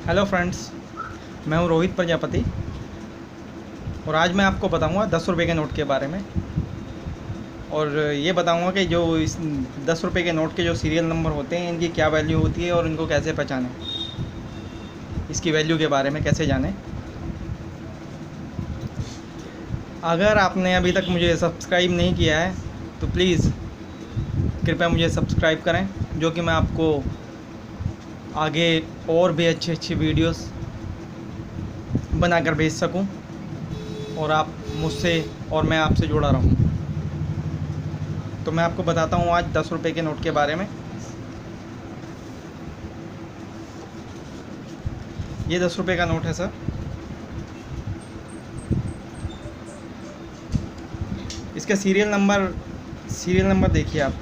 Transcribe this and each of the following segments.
Hello friends, मैं हूं रोहित प्रजापति और आज मैं आपको बताऊंगा 10 रुपये के नोट के बारे में। और ये बताऊंगा कि जो इस 10 रुपये के नोट के जो सीरियल नंबर होते हैं इनकी क्या वैल्यू होती है और इनको कैसे पहचानें, इसकी वैल्यू के बारे में कैसे जानें। अगर आपने अभी तक मुझे सब्सक्राइब नहीं किया है तो प्लीज़ कृपया मुझे सब्सक्राइब करें, जो कि मैं आपको आगे और भी अच्छी अच्छी वीडियोस बनाकर भेज सकूं और आप मुझसे और मैं आपसे जुड़ा रहूं। तो मैं आपको बताता हूं आज 10 रुपये के नोट के बारे में। ये 10 रुपये का नोट है सर। इसका सीरियल नंबर देखिए आप,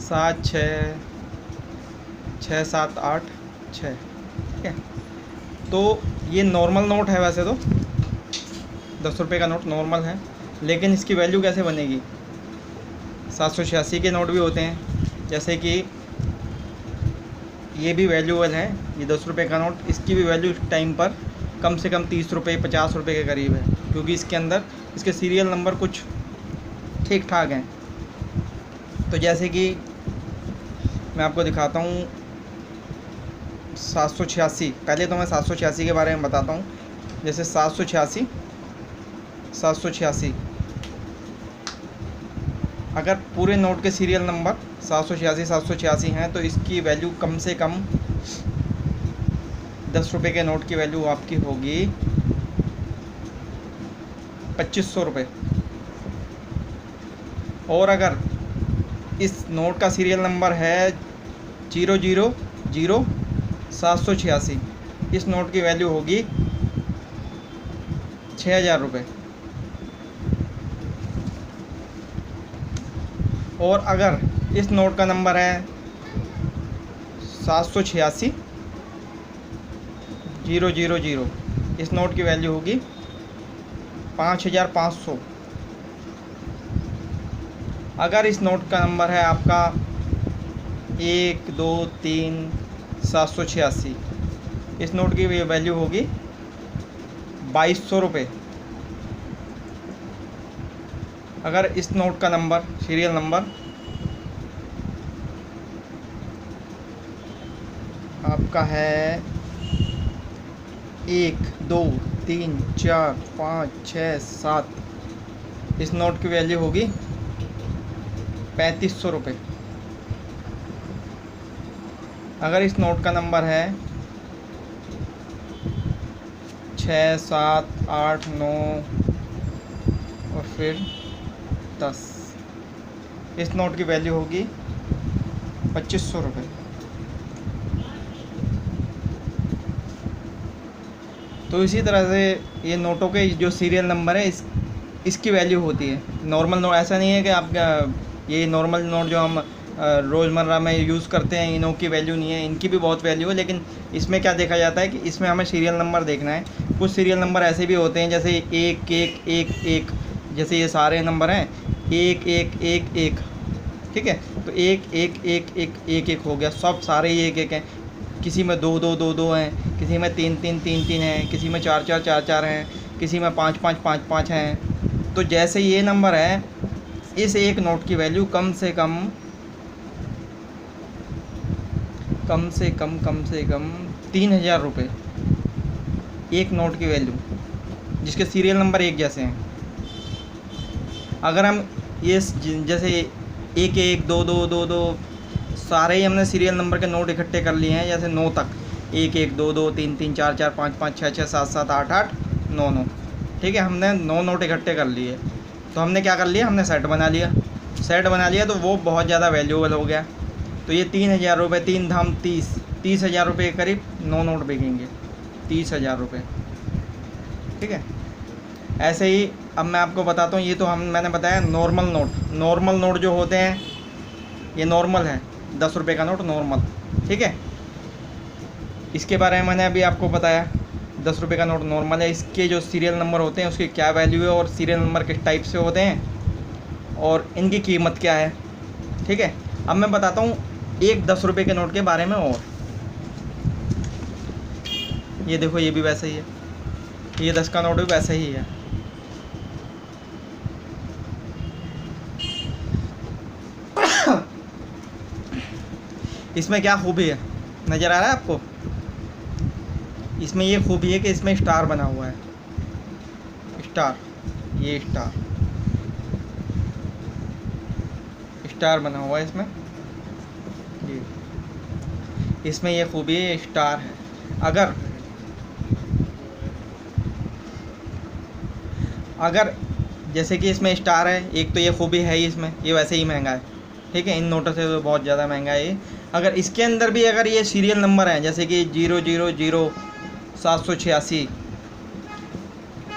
766786, ठीक है। तो ये नॉर्मल नोट है, वैसे तो 10 रुपये का नोट नॉर्मल है, लेकिन इसकी वैल्यू कैसे बनेगी। 786 के नोट भी होते हैं, जैसे कि ये भी वैल्यूएबल है। ये 10 रुपये का नोट, इसकी भी वैल्यू इस टाइम पर कम से कम 30 रुपये 50 रुपये के करीब है, क्योंकि इसके अंदर इसके सीरियल नंबर कुछ ठीक ठाक हैं। तो जैसे कि मैं आपको दिखाता हूँ 786। पहले तो मैं 786 के बारे में बताता हूँ। जैसे 786 अगर पूरे नोट के सीरियल नंबर 786 हैं तो इसकी वैल्यू कम से कम 10 रुपये के नोट की वैल्यू आपकी होगी 2500 रुपये। और अगर इस नोट का सीरियल नंबर है 0000786, इस नोट की वैल्यू होगी 6000 रुपये। और अगर इस नोट का नंबर है 786 000, इस नोट की वैल्यू होगी 5500। अगर इस नोट का नंबर है आपका 1 2 3 786, इस नोट की वैल्यू होगी 2200 रुपये। अगर इस नोट का नंबर सीरियल नंबर आपका है 1 2 3 4 5 6 7, इस नोट की वैल्यू होगी 3500 रुपये। अगर इस नोट का नंबर है 6 7 8 9 और फिर 10, इस नोट की वैल्यू होगी 2500 रुपये। तो इसी तरह से ये नोटों के जो सीरियल नंबर है इसकी वैल्यू होती है। नॉर्मल नोट ऐसा नहीं है कि आपका ये नॉर्मल नोट जो हम रोज़मर्रा में यूज़ करते हैं, इनों की वैल्यू नहीं है, इनकी भी बहुत वैल्यू है। लेकिन इसमें क्या देखा जाता है कि इसमें हमें सीरियल नंबर देखना है। कुछ सीरियल नंबर ऐसे भी होते हैं, जैसे 1 1 1 1, जैसे ये सारे नंबर हैं 1 1 1 1, ठीक है। तो 1 1 1 1 1 1 हो गया, सब सारे ही 1 1 हैं। किसी में 2 2 2 2 हैं, किसी में 3 3 3 3 हैं, किसी में 4 4 4 4 हैं, किसी में 5 5 5 5 हैं। तो जैसे ये नंबर है, इस एक नोट की वैल्यू कम से कम 3000 रुपये, एक नोट की वैल्यू, जिसके सीरियल नंबर एक जैसे हैं। अगर हम ये जैसे 1 1 2 2 2 2 सारे ही हमने सीरियल नंबर के नोट इकट्ठे कर लिए हैं, जैसे 9 तक, 1 1 2 2 3 3 4 4 5 5 6 6 7 7 8 8 9 9, ठीक है। हमने 9 नोट इकट्ठे कर लिए। तो हमने क्या कर लिया, हमने सेट बना लिया तो वो बहुत ज़्यादा वैल्यूएबल हो गया। तो ये 3000 रुपये, 3 धाम 30,000 रुपये के करीब 9 नोट बिकेंगे, 30,000 रुपये, ठीक है। ऐसे ही अब मैं आपको बताता हूँ, ये तो मैंने बताया नॉर्मल नोट जो होते हैं, ये नॉर्मल है 10 रुपये का नोट नॉर्मल, ठीक है। इसके बारे में मैंने अभी आपको बताया, 10 रुपये का नोट नॉर्मल है। इसके जो सीरियल नंबर होते हैं उसकी क्या वैल्यू है और सीरियल नंबर किस टाइप से होते हैं और इनकी कीमत क्या है, ठीक है। अब मैं बताता हूँ एक 10 रुपये के नोट के बारे में। और ये देखो ये भी वैसा ही है, ये 10 का नोट भी वैसा ही है। इसमें क्या खूबी है नज़र आ रहा है आपको? इसमें ये खूबी है कि इसमें स्टार बना हुआ है, स्टार, ये स्टार बना हुआ है इसमें, ये इसमें ये खूबी है, स्टार है। अगर जैसे कि इसमें स्टार है, एक तो ये खूबी है ही इसमें, ये वैसे ही महंगा है, ठीक है, इन नोटों से तो बहुत ज़्यादा महंगा है ये। अगर इसके अंदर भी अगर ये सीरियल नंबर है जैसे कि 0000786,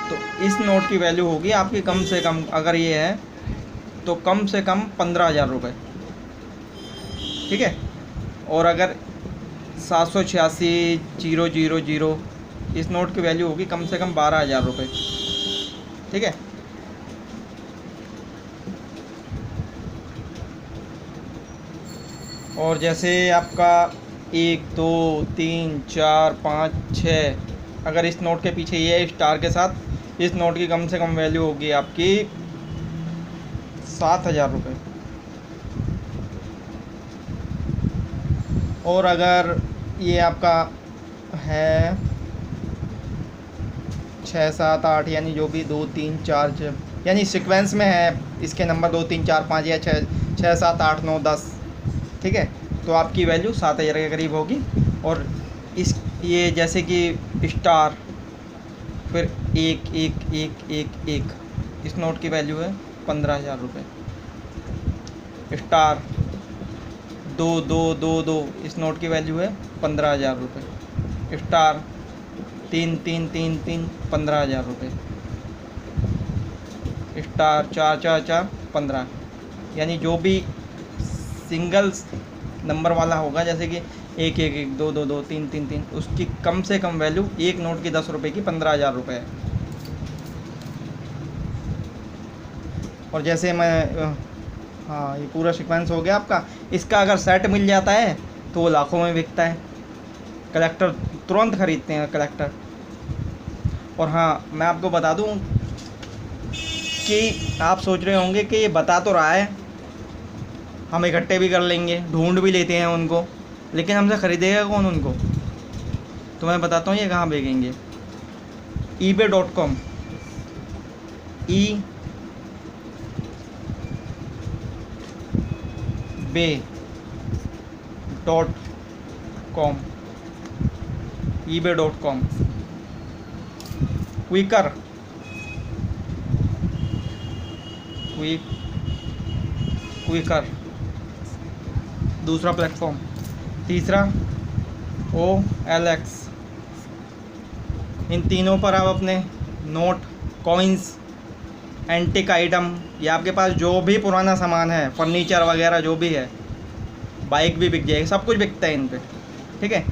तो इस नोट की वैल्यू होगी आपकी कम से कम, अगर ये है तो कम से कम 15,000 रुपये, ठीक है। और अगर 786,000 इस नोट की वैल्यू होगी कम से कम 12,000 रुपये, ठीक है। और जैसे आपका 1 2 3 4 5 6, अगर इस नोट के पीछे ये स्टार के साथ, इस नोट की कम से कम वैल्यू होगी आपकी 7,000 रुपये। और अगर ये आपका है 6 7 8, यानी जो भी 2 3 4 यानी सीक्वेंस में है इसके नंबर 2 3 4 5 या 6 7 8 9 10, ठीक है, तो आपकी वैल्यू 7,000 के करीब होगी। और इस ये जैसे कि स्टार, फिर 1 1 1 1 1, इस नोट की वैल्यू है 15,000 रुपये। स्टार 2 2 2 2, इस नोट की वैल्यू है 15,000 रुपये। स्टार 3 3 3 3, 15,000 रुपये। स्टार 4 4 4, 15, यानी जो भी सिंगल नंबर वाला होगा जैसे कि 1 1 1 2 2 2 3 3 3, उसकी कम से कम वैल्यू एक नोट की 10 रुपये की 15,000 रुपये है। और जैसे मैं हाँ, ये पूरा सीक्वेंस हो गया आपका। इसका अगर सेट मिल जाता है तो वो लाखों में बिकता है, कलेक्टर तुरंत ख़रीदते हैं कलेक्टर। और हाँ, मैं आपको बता दूं कि आप सोच रहे होंगे कि ये बता तो रहा है, हम इकट्ठे भी कर लेंगे, ढूंढ भी लेते हैं उनको, लेकिन हमसे ख़रीदेगा कौन उनको? तो मैं बताता हूँ ये कहाँ बिकेंगे। ebay.com, ebay.com, ebay.com, क्विकर दूसरा प्लेटफॉर्म, तीसरा OLX। इन तीनों पर आप अपने नोट, कॉइन्स, एंटिक आइटम या आपके पास जो भी पुराना सामान है, फर्नीचर वगैरह जो भी है, बाइक भी बिक जाएगी, सब कुछ बिकता है इन पे, ठीक है।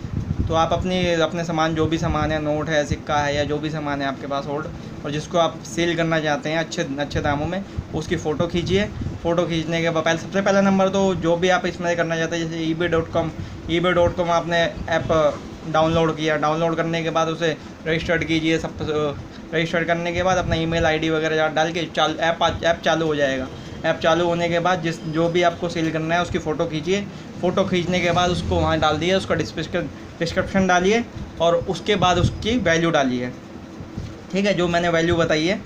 तो आप अपने सामान, जो भी सामान है, नोट है, सिक्का है, या जो भी सामान है आपके पास होल्ड, और जिसको आप सेल करना चाहते हैं अच्छे दामों में, उसकी फ़ोटो खींचिए। फ़ोटो खींचने के बाद सबसे पहला नंबर तो जो भी आप इसमें करना चाहते हैं, जैसे ebay.com आपने ऐप डाउनलोड किया, डाउनलोड करने के बाद उसे रजिस्टर्ड कीजिए। सब रजिस्टर करने के बाद अपना ईमेल आईडी वगैरह डाल के ऐप चालू हो जाएगा। ऐप चालू होने के बाद जो भी आपको सेल करना है उसकी फ़ोटो खींचिए। फ़ोटो खींचने के बाद उसको वहाँ डाल दिए, उसका डिस्क्रिप्शन डालिए और उसके बाद उसकी वैल्यू डालिए, ठीक है। जो मैंने वैल्यू बताई है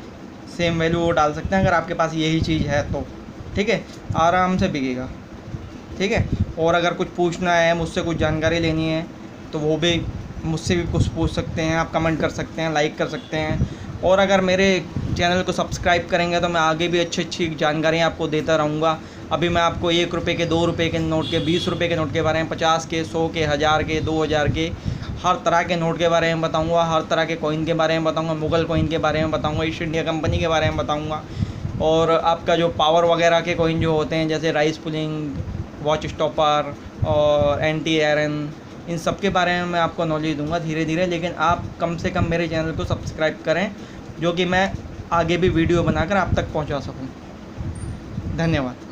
सेम वैल्यू वो डाल सकते हैं अगर आपके पास यही चीज़ है तो, ठीक है, आराम से बिकेगा, ठीक है। और अगर कुछ पूछना है, मुझसे कुछ जानकारी लेनी है, तो वो भी मुझसे भी कुछ पूछ सकते हैं, आप कमेंट कर सकते हैं, लाइक कर सकते हैं। और अगर मेरे चैनल को सब्सक्राइब करेंगे तो मैं आगे भी अच्छी जानकारियाँ आपको देता रहूँगा। अभी मैं आपको 1 रुपये के, 2 रुपये के नोट के, 20 रुपये के नोट के बारे में, 50 के, 100 के, 1000 के, 2000 के, हर तरह के नोट के बारे में बताऊँगा, हर तरह के कॉइन के बारे में बताऊँगा, मुग़ल कॉइन के बारे में बताऊँगा, ईस्ट इंडिया कंपनी के बारे में बताऊँगा। और आपका जो पावर वगैरह के कॉइन जो होते हैं, जैसे राइस पुलिंग, वॉच स्टॉपर और एंटी आयरन, इन सब के बारे में मैं आपको नॉलेज दूंगा धीरे धीरे। लेकिन आप कम से कम मेरे चैनल को सब्सक्राइब करें, जो कि मैं आगे भी वीडियो बनाकर आप तक पहुंचा सकूं। धन्यवाद।